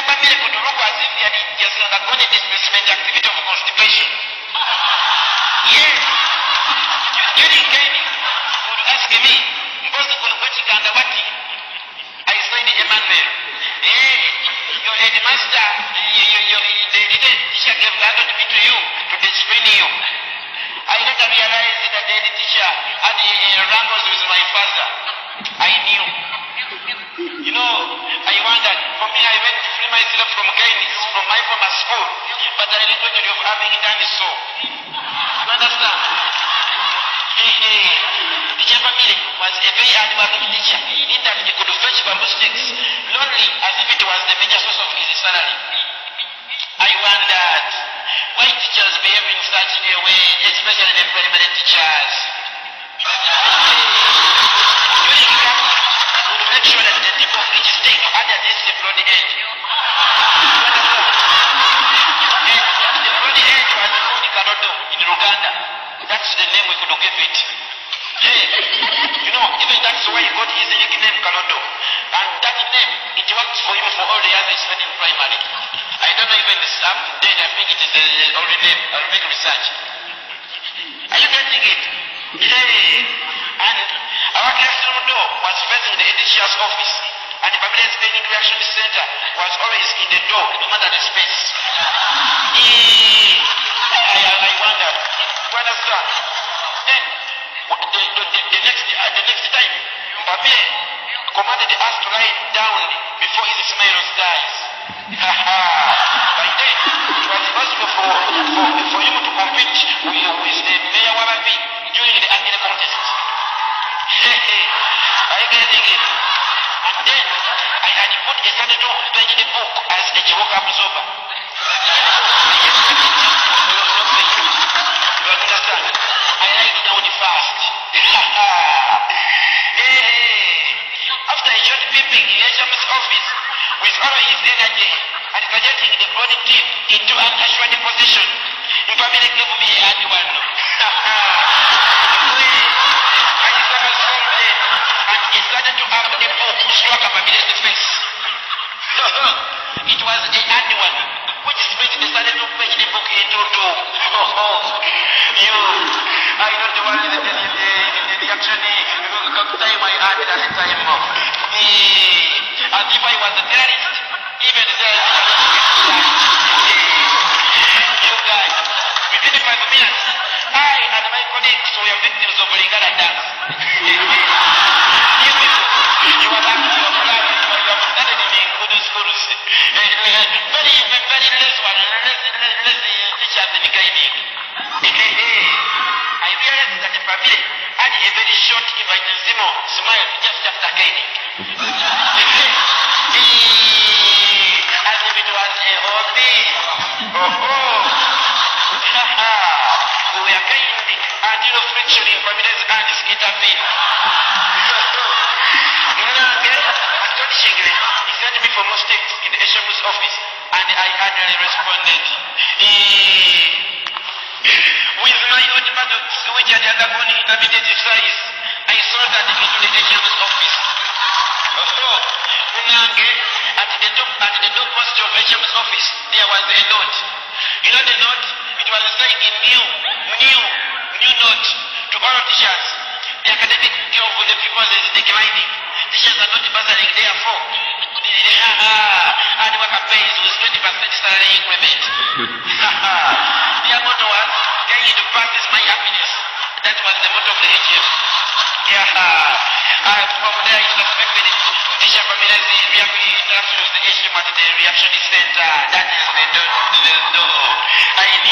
family could look as if he has undergone a displacement activity of constipation. Yes. Kenny would ask me, Mbozi Kulugwechikanda Wati, I signed Emmanuel. Your headmaster, the teacher gave that to me to you, to discipline you. I later realized that the teacher had wrangles with my father. I knew. You know, I wondered, for me I went to free myself from Keynes, from my former school, but I regretted of having done so. You understand? The family was a very hard-working teacher. He did that he could fetch bamboo sticks, lonely as if it was the major source of his salary. I wondered why teachers behave in such a way, especially the primary teachers. During class, we would make sure that the tip of each stick had at least the broad edge. And the broad edge was called Karodo in Uganda. That's the name we could give it. You know, even that's why he got his nickname Karodo. And that name, it worked for him for all the years he spent in primary. I don't know even this up to date, I think it is the only name. I'll make research. Are you getting it? And our classroom door was facing the teacher's office. And the Permanent Training Reaction Center was always in the door, no matter the space. I wondered, what is that? Then, the next time, Mbappe commanded us to lie down before his smiles dies. By then, it was possible for him to compete with the Mayor Warabi during the Angela contest. Are you getting it? And then, I had put a Saturday page in the book as a joke absorber. You understand? I like down fast. After a short peeping in HM's office with all his energy and projecting the body tip into an assured position, the family gave me a hard one. I discovered some day and he started to have the book struck up Babile's face. It was a hard one, which split the started to page the book into two. I don't worry that the reaction time I had at the time. As if I was a terrorist, even there. You guys, within 5 minutes, I and my colleagues were victims of Lingala dance. You people, you are back to your plan, you have studied in good schools. Very less teachers in guiding. I realized that the family had a very short invitation smile just after guiding. As if it was a whole day. We were guiding until friction in family's hands intervened. Astonishingly, he sent me for mistakes in the HM's office, and I hardly responded. With my own buttocks, which had undergone intermittent exercise, I sauntered into the HM's office. At the doorpost of HM's office, there was a note. You know the note? It was signed in new note to all teachers. The academic care of the people is declining. Teachers are not bursting, therefore. And worker pays with 20% salary increment. Their motto was, getting to practice my happiness. That was the motto of the HM. From there, I suspected teacher families interaction with the HM at the reaction center. That is the no. I knew